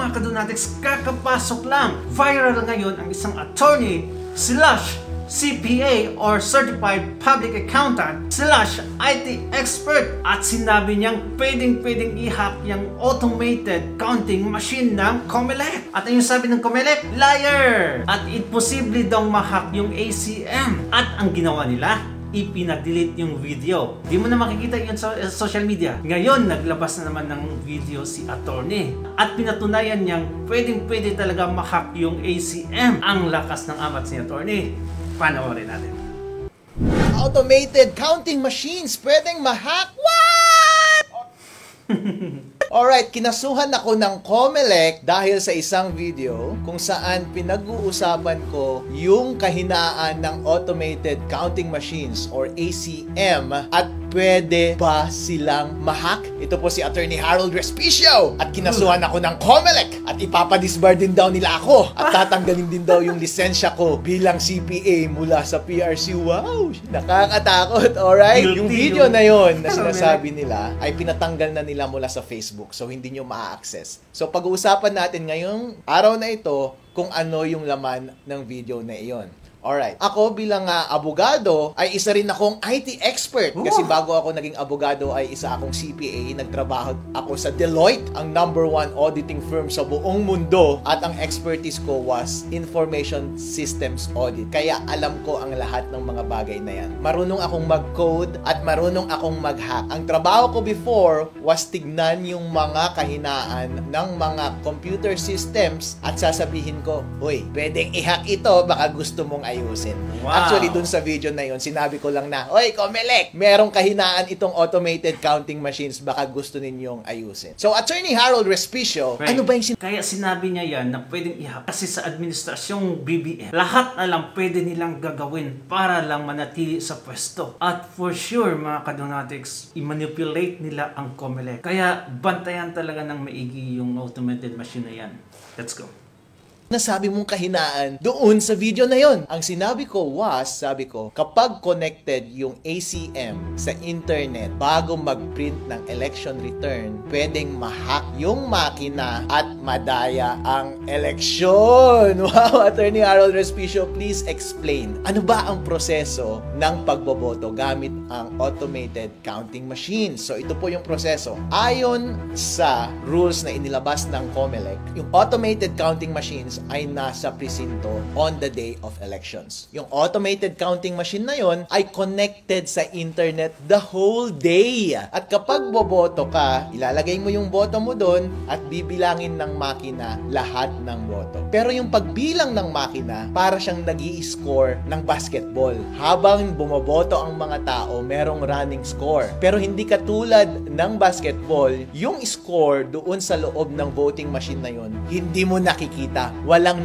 mga kadonatics, kakapasok lang. Viral ngayon ang isang attorney slash CPA or Certified Public Accountant slash IT expert at sinabi niyang pwedeng i-hack yung automated counting machine ng COMELEC. At yung sabi ng COMELEC, liar! At imposible daw ma-hack yung ACM. At ang ginawa nila, ipina-delete yung video. Di mo na makikita yun sa social media. Ngayon, naglabas na naman ng video si attorney. At pinatunayan niyang pwede talaga ma-hack yung ACM. Ang lakas ng amat ni attorney. Panoorin natin. Automated counting machines pwedeng ma-hack? What? Alright, kinasuhan ako ng COMELEC dahil sa isang video kung saan pinag-uusapan ko yung kahinaan ng automated counting machines or ACM at pwede ba silang ma-hack? Ito po si Attorney Harold Respicio at kinasuhan ako ng COMELEC at ipapadisbar din daw nila ako at tatanggalin din daw yung lisensya ko bilang CPA mula sa PRC. Wow! Nakakatakot, alright? Yung video na yon na sinasabi nila ay pinatanggal na nila mula sa Facebook. So, hindi nyo ma-access. So, pag-uusapan natin ngayong araw na ito kung ano yung laman ng video na iyon. Alright. Ako bilang abogado ay isa rin akong IT expert. Kasi bago ako naging abogado ay isa akong CPA. Nagtrabaho ako sa Deloitte, ang #1 auditing firm sa buong mundo. At ang expertise ko was Information Systems Audit. Kaya alam ko ang lahat ng mga bagay na yan. Marunong akong mag-code at marunong akong mag-hack. Ang trabaho ko before was tignan yung mga kahinaan ng mga computer systems at sasabihin ko, uy, pwedeng i-hack ito, baka gusto mong ayusin. Wow. Actually, dun sa video na yun, sinabi ko lang na, oy, COMELEC, merong kahinaan itong automated counting machines, baka gusto ninyong ayusin. So, Attorney Harold Respicio, ano ba yung kaya sinabi niya yan na pwedeng i-hack kasi sa administrasyong BBM, lahat na lang pwede nilang gagawin para lang manatili sa pwesto. At for sure, mga kadonatics, i-manipulate nila ang COMELEC. Kaya, bantayan talaga ng maigi yung automated machine na yan. Let's go. Nasabi mong kahinaan doon sa video na yon. Ang sinabi ko was, sabi ko, kapag connected yung ACM sa internet bago mag-print ng election return, pwedeng ma-hack yung makina at madaya ang eleksyon. Wow, Attorney Harold Respicio, please explain. Ano ba ang proseso ng pagboboto gamit ang automated counting machine? So, ito po yung proseso. Ayon sa rules na inilabas ng COMELEC, yung automated counting machines ay nasa presinto on the day of elections. Yung automated counting machine na yon ay connected sa internet the whole day. At kapag boboto ka, ilalagay mo yung boto mo doon at bibilangin ng makina lahat ng boto. Pero yung pagbilang ng makina, para siyang nag-i-score ng basketball. Habang bumoboto ang mga tao, merong running score. Pero hindi katulad ng basketball, yung score doon sa loob ng voting machine na yon, hindi mo nakikita. Walang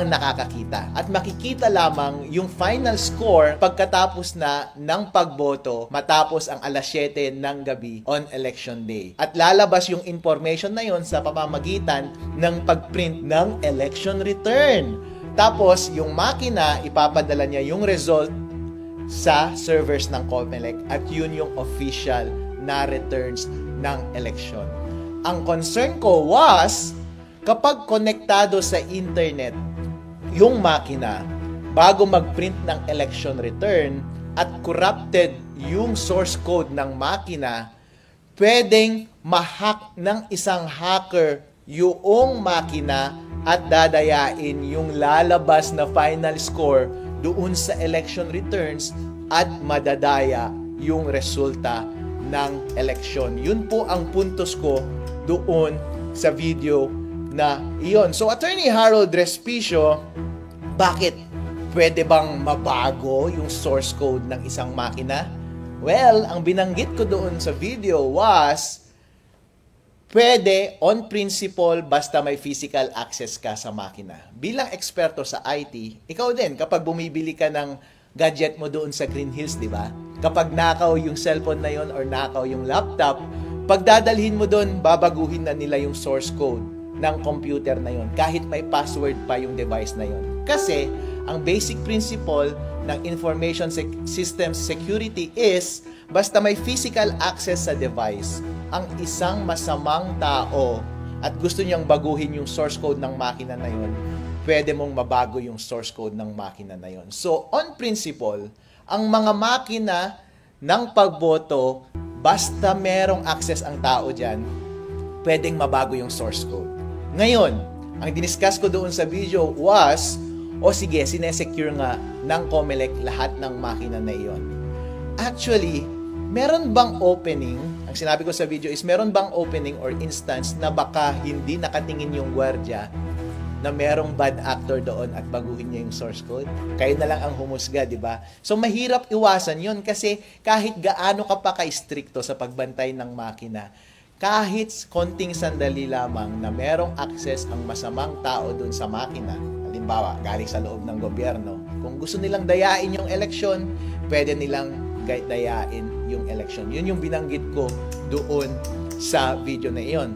nakakakita. At makikita lamang yung final score pagkatapos na ng pagboto matapos ang 7:00 ng gabi on election day. At lalabas yung information na yon sa pamamagitan ng pagprint ng election return. Tapos, yung makina, ipapadala niya yung result sa servers ng COMELEC at yun yung official na returns ng election. Ang concern ko was, kapag konektado sa internet yung makina bago mag-print ng election return at corrupted yung source code ng makina, pwedeng ma-hack ng isang hacker yung makina at dadayain yung lalabas na final score doon sa election returns at madadaya yung resulta ng election. Yun po ang puntos ko doon sa video na iyon. So, Attorney Harold Respicio, bakit pwede bang mabago yung source code ng isang makina? Well, ang binanggit ko doon sa video was, pwede on principle basta may physical access ka sa makina. Bilang eksperto sa IT, ikaw din, kapag bumibili ka ng gadget mo doon sa Green Hills, di ba? Kapag nakaw yung cellphone na yon or nakaw yung laptop, pag dadalhin mo doon, babaguhin na nila yung source code ng computer na yon kahit may password pa yung device na yon. Kasi ang basic principle ng information systems security is basta may physical access sa device, ang isang masamang tao at gusto niyang baguhin yung source code ng makina na yon, pwede mong mabago yung source code ng makina na yon. So, on principle, ang mga makina ng pagboto, basta merong access ang tao dyan, pwedeng mabago yung source code. Ngayon, ang diniscuss ko doon sa video was, sige, sinesecure nga ng COMELEC lahat ng makina na iyon. Actually, meron bang opening, ang sinabi ko sa video is, meron bang opening or instance na baka hindi nakatingin yung gwardiya na merong bad actor doon at baguhin niya yung source code? Kayo na lang ang humusga, di ba? So, mahirap iwasan yun kasi kahit gaano ka pa ka-stricto sa pagbantay ng makina, kahit konting sandali lamang na merong access ang masamang tao doon sa makina, halimbawa, galing sa loob ng gobyerno, kung gusto nilang dayain yung eleksyon, pwede nilang dayain yung eleksyon. Yun yung binanggit ko doon sa video na iyon.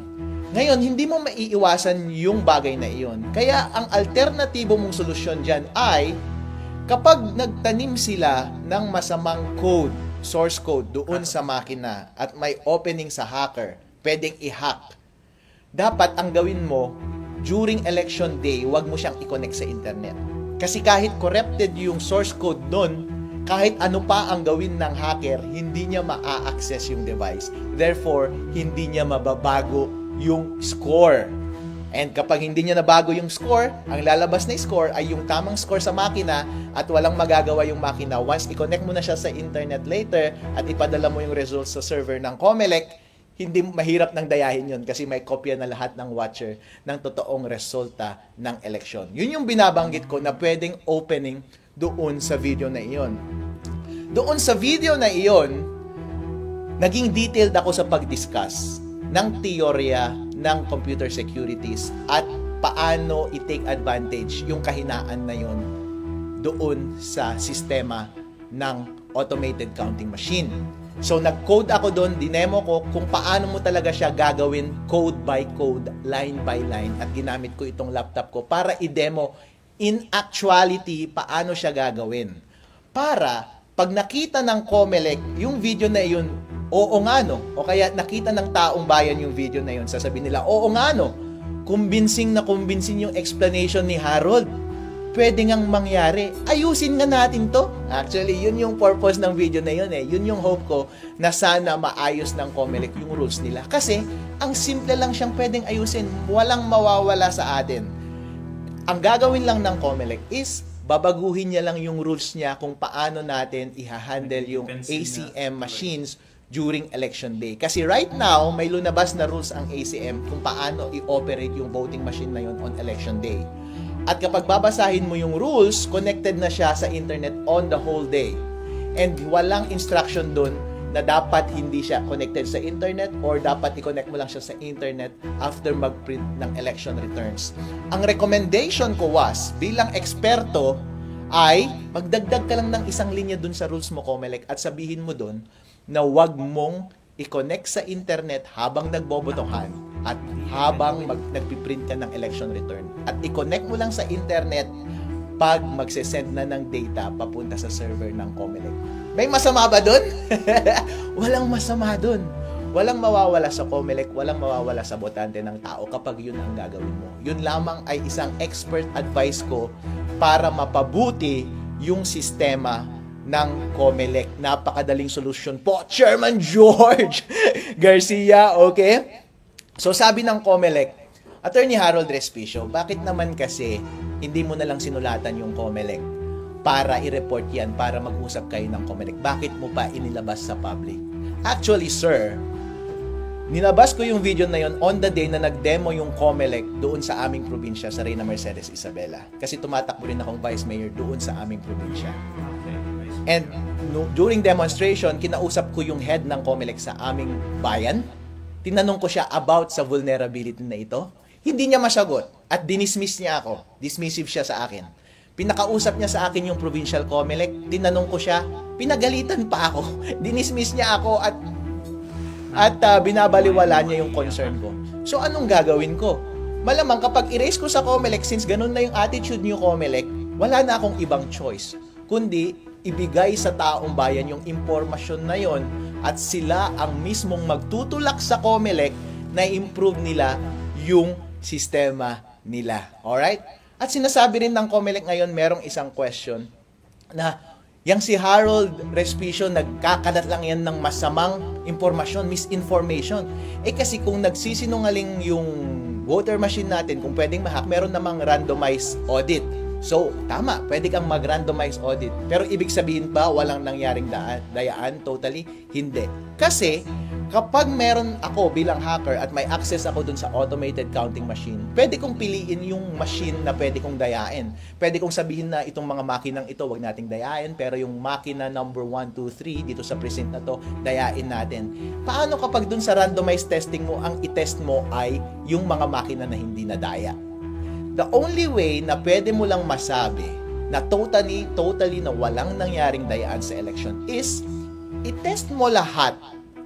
Ngayon, hindi mo maiiwasan yung bagay na iyon. Kaya ang alternatibo mong solusyon dyan ay kapag nagtanim sila ng masamang code, source code doon sa makina at may opening sa hacker, pwedeng i-hack. Dapat ang gawin mo, during election day, huwag mo siyang i-connect sa internet. Kasi kahit corrupted yung source code doon, kahit ano pa ang gawin ng hacker, hindi niya ma-access yung device. Therefore, hindi niya mababago yung score. And kapag hindi niya nabago yung score, ang lalabas na score ay yung tamang score sa makina at walang magagawa yung makina. Once i-connect mo na siya sa internet later at ipadala mo yung results sa server ng COMELEC, hindi mahirap nang dayahin yun kasi may kopya na lahat ng watcher ng totoong resulta ng eleksyon. Yun yung binabanggit ko na pwedeng opening doon sa video na iyon. Doon sa video na iyon, naging detailed ako sa pag-discuss ng teorya ng computer securities at paano i-take advantage yung kahinaan na yon doon sa sistema ng automated counting machine. So, nag-code ako doon, dinemo ko kung paano mo talaga siya gagawin code by code, line by line, at ginamit ko itong laptop ko para i-demo in actuality paano siya gagawin. Para, pag nakita ng COMELEC yung video na yun, oo nga no, o kaya nakita ng taong bayan yung video na yun, sasabihin nila, oo nga no, convincing yung explanation ni Harold. Pwede ngang mangyari. Ayusin nga natin to. Actually, yun yung purpose ng video na yun eh. Yun yung hope ko na sana maayos ng COMELEC yung rules nila. Kasi, ang simple lang siyang pwedeng ayusin. Walang mawawala sa atin. Ang gagawin lang ng COMELEC is, babaguhin niya lang yung rules niya kung paano natin i-handle yung ACM machines during election day. Kasi right now, may lunabas na rules ang ACM kung paano i-operate yung voting machine na yun on election day. At kapag babasahin mo yung rules, connected na siya sa internet on the whole day. And walang instruction dun na dapat hindi siya connected sa internet or dapat i-connect mo lang siya sa internet after mag-print ng election returns. Ang recommendation ko was, bilang eksperto, ay magdagdag ka lang ng isang linya dun sa rules mo, COMELEC, at sabihin mo dun na wag mong i-connect sa internet habang nagbobotohan at habang nagpiprint ka ng election return. At i-connect mo lang sa internet pag magsesend na ng data papunta sa server ng COMELEC. May masama ba dun? Walang masama dun. Walang mawawala sa COMELEC, walang mawawala sa botante ng tao kapag yun ang gagawin mo. Yun lamang ay isang expert advice ko para mapabuti yung sistema ng COMELEC. Napakadaling solusyon po, Chairman George Garcia, okay? So sabi ng COMELEC, Attorney Harold Respicio, bakit naman kasi hindi mo na lang sinulatan yung COMELEC para i-report yan, para mag-usap kayo ng COMELEC? Bakit mo pa inilabas sa public? Actually, sir, nilabas ko yung video na yon on the day na nag-demo yung COMELEC doon sa aming probinsya, sa Reyna Mercedes Isabela. Kasi tumatakbo rin akong Vice Mayor doon sa aming probinsya. And during demonstration, kinausap ko yung head ng COMELEC sa aming bayan. Tinanong ko siya about sa vulnerability na ito. Hindi niya masagot at dinismiss niya ako. Dismissive siya sa akin. Pinakausap niya sa akin yung provincial COMELEC. Tinanong ko siya, pinagalitan pa ako. Dinismiss niya ako at binabaliwala niya yung concern ko. So anong gagawin ko? Malamang kapag erase ko sa COMELEC, since ganun na yung attitude niyo COMELEC, wala na akong ibang choice. Kundi ibigay sa taong bayan yung impormasyon na yon at sila ang mismong magtutulak sa COMELEC na improve nila yung sistema nila. Alright? At sinasabi rin ng COMELEC ngayon, merong isang question na yang si Harold Respicio, nagkakalat lang yan ng masamang impormasyon, misinformation. Kasi kung nagsisinungaling yung voter machine natin, kung pwedeng ma-hack, meron namang randomized audit. So, tama, pwede kang mag-randomize audit. Pero ibig sabihin ba walang nangyaring dayaan? Totally, hindi. Kasi, kapag meron ako bilang hacker at may access ako dun sa automated counting machine, pwede kong piliin yung machine na pwede kong dayain. Pwede kong sabihin na itong mga makinang ito, wag nating dayain, pero yung makina number 1, 2, 3, dito sa precinct na to, dayain natin. Paano kapag dun sa randomized testing mo, ang i-test mo ay yung mga makina na hindi nadaya? The only way na pwede mo lang masabi na totally na walang nangyaring dayaan sa election is i-test mo lahat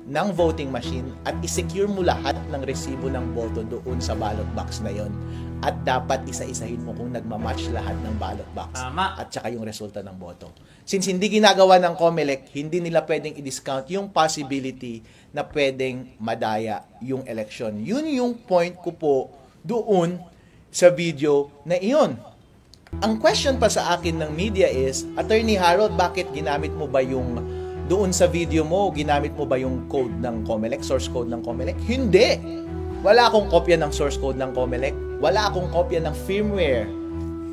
ng voting machine at i-secure mo lahat ng resibo ng boto doon sa ballot box na yon. At dapat isa-isahin mo kung nagmamatch lahat ng ballot box. Tama. At saka yung resulta ng boto. Since hindi ginagawa ng COMELEC, hindi nila pwedeng i-discount yung possibility na pwedeng madaya yung election. Yun yung point ko po doon sa video na iyon. Ang question pa sa akin ng media is, Attorney Harold, bakit ginamit mo ba yung doon sa video mo, ginamit mo ba yung code ng COMELEC, source code ng COMELEC? Hindi! Wala akong kopya ng source code ng COMELEC. Wala akong kopya ng firmware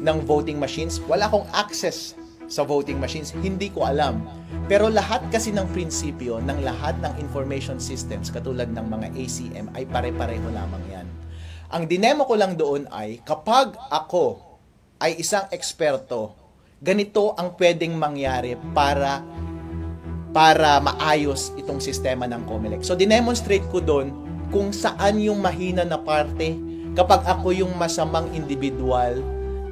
ng voting machines. Wala akong access sa voting machines. Hindi ko alam. Pero lahat kasi ng prinsipyo ng lahat ng information systems katulad ng mga ACM ay pare-pareho lamang yan. Ang dinemo ko lang doon ay kapag ako ay isang eksperto, ganito ang pwedeng mangyari para maayos itong sistema ng COMELEC. So, dinemonstrate ko doon kung saan yung mahina na parte. Kapag ako yung masamang individual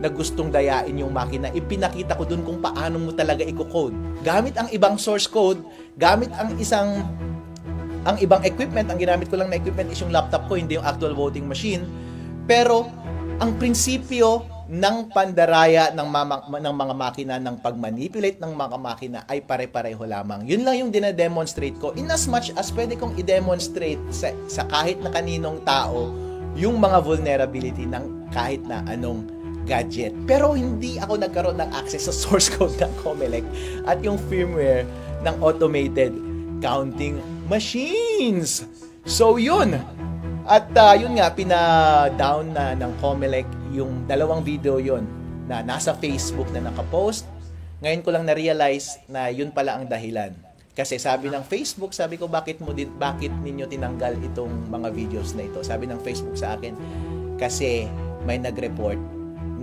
na gustong dayain yung makina, ipinakita ko doon kung paano mo talaga i-code. Gamit ang ibang source code, gamit ang ibang equipment. Ang ginamit ko lang na equipment is yung laptop ko, hindi yung actual voting machine. Pero, ang prinsipyo ng pandaraya ng mga makina, ng pagmanipulate ng mga makina ay pare-pareho lamang. Yun lang yung dinademonstrate ko. In as much as pwede kong i-demonstrate sa kahit na kaninong tao yung mga vulnerability ng kahit na anong gadget. Pero hindi ako nagkaroon ng access sa source code ng COMELEC at yung firmware ng automated counting machines. So yun. At yun nga, pina-down na ng COMELEC yung dalawang video yon na nasa Facebook na nakapost. Ngayon ko lang na-realize na yun pala ang dahilan. Kasi sabi ng Facebook, sabi ko, bakit ninyo tinanggal itong mga videos na ito? Sabi ng Facebook sa akin, kasi may nag-report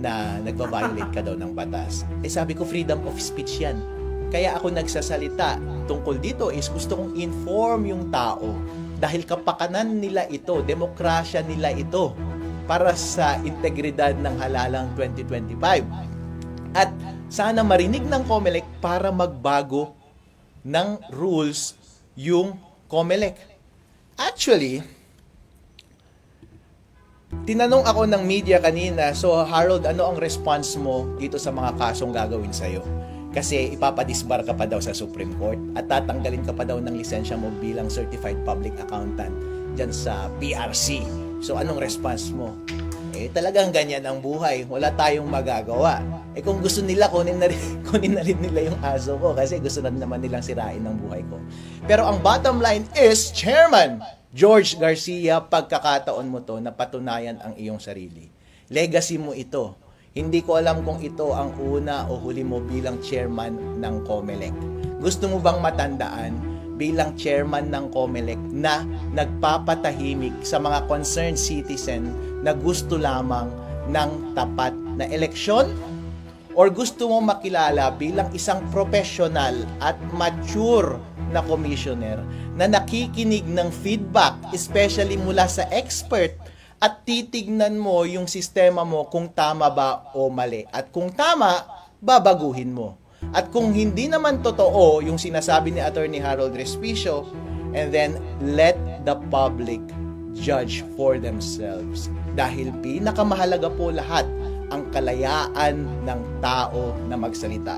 na nagbabiolate ka daw ng batas. Sabi ko, freedom of speech yan. Kaya ako nagsasalita tungkol dito is gusto kong inform yung tao dahil kapakanan nila ito, demokrasya nila ito para sa integridad ng halalang 2025. At sana marinig ng COMELEC para magbago ng rules yung COMELEC. Actually, tinanong ako ng media kanina, so Harold, ano ang response mo dito sa mga kasong gagawin sa'yo? Kasi ipapadisbar ka pa daw sa Supreme Court at tatanggalin ka pa daw ng lisensya mo bilang Certified Public Accountant dyan sa PRC. So anong response mo? Talagang ganyan ang buhay. Wala tayong magagawa. Kung gusto nila, kunin na rin nila yung aso ko kasi gusto na naman nilang sirain ang buhay ko. Pero ang bottom line is, Chairman George Garcia, pagkakataon mo to na patunayan ang iyong sarili. Legacy mo ito. Hindi ko alam kung ito ang una o huli mo bilang chairman ng COMELEC. Gusto mo bang matandaan bilang chairman ng COMELEC na nagpapatahimik sa mga concerned citizen na gusto lamang ng tapat na eleksyon? Or gusto mo makilala bilang isang professional at mature na commissioner na nakikinig ng feedback, especially mula sa expert, at titignan mo yung sistema mo kung tama ba o mali. At kung tama, babaguhin mo. At kung hindi naman totoo yung sinasabi ni Attorney Harold Respicio, and then let the public judge for themselves. Dahil pinakamahalaga po lahat ang kalayaan ng tao na magsalita.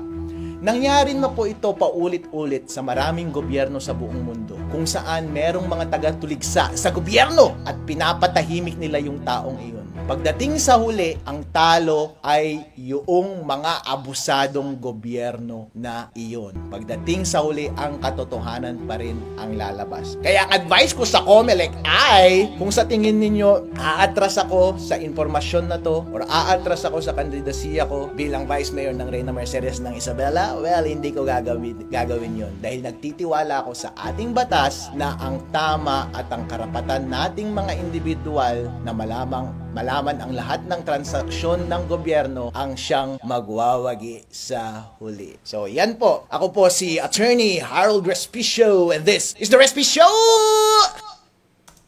Nangyari na po ito paulit-ulit sa maraming gobyerno sa buong mundo kung saan merong mga taga-tuligsa sa gobyerno at pinapatahimik nila yung taong iyon. Pagdating sa huli, ang talo ay yung mga abusadong gobyerno na iyon. Pagdating sa huli, ang katotohanan pa rin ang lalabas. Kaya ang advice ko sa COMELEC ay, kung sa tingin ninyo, aatras ako sa informasyon na to or aatras ako sa kandidasiya ko bilang Vice Mayor ng Reyna Mercedes ng Isabela, well, hindi ko gagawin yon dahil nagtitiwala ako sa ating batas na ang tama at ang karapatan nating mga individual na malaman ang lahat ng transaksyon ng gobyerno ang siyang magwawagi sa huli. So, yan po. Ako po si Attorney Harold Respicio and this is The Respicio!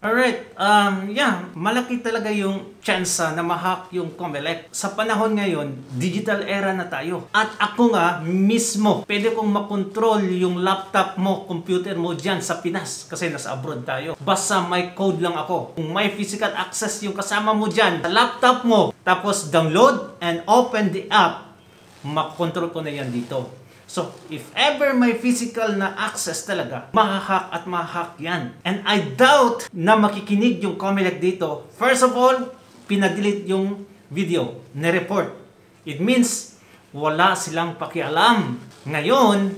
Alright, malaki talaga yung chance na ma-hack yung COMELEC. Sa panahon ngayon, digital era na tayo. At ako nga, mismo, pwede kong makontrol yung laptop mo, computer mo dyan sa Pinas. Kasi nasa abroad tayo. Basta may code lang ako. Kung may physical access yung kasama mo dyan sa laptop mo, tapos download and open the app, makontrol ko na yan dito. So, if ever may physical na access talaga, mahahack at mahahack yan. And I doubt na makikinig yung COMELEC dito. First of all, pinadelete yung video, ni-report. It means, wala silang pakialam. Ngayon,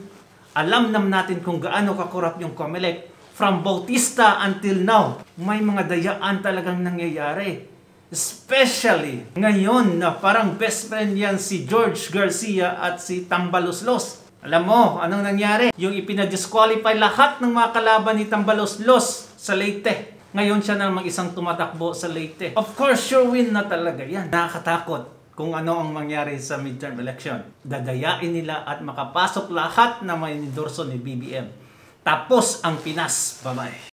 alam naman natin kung gaano kakorap yung COMELEC. From Bautista until now, may mga dayaan talagang nangyayari. Especially ngayon na parang best friend yan si George Garcia at si Tambaloslos. Alam mo, anong nangyari? Yung ipina-disqualify lahat ng mga kalaban ni Tambaloslos sa Leyte. Ngayon siya na mag-isang tumatakbo sa Leyte. Of course, sure win na talaga yan. Nakakatakot kung ano ang mangyari sa midterm election. Dadayain nila at makapasok lahat na may endorso ni BBM. Tapos ang Pinas. Bye-bye.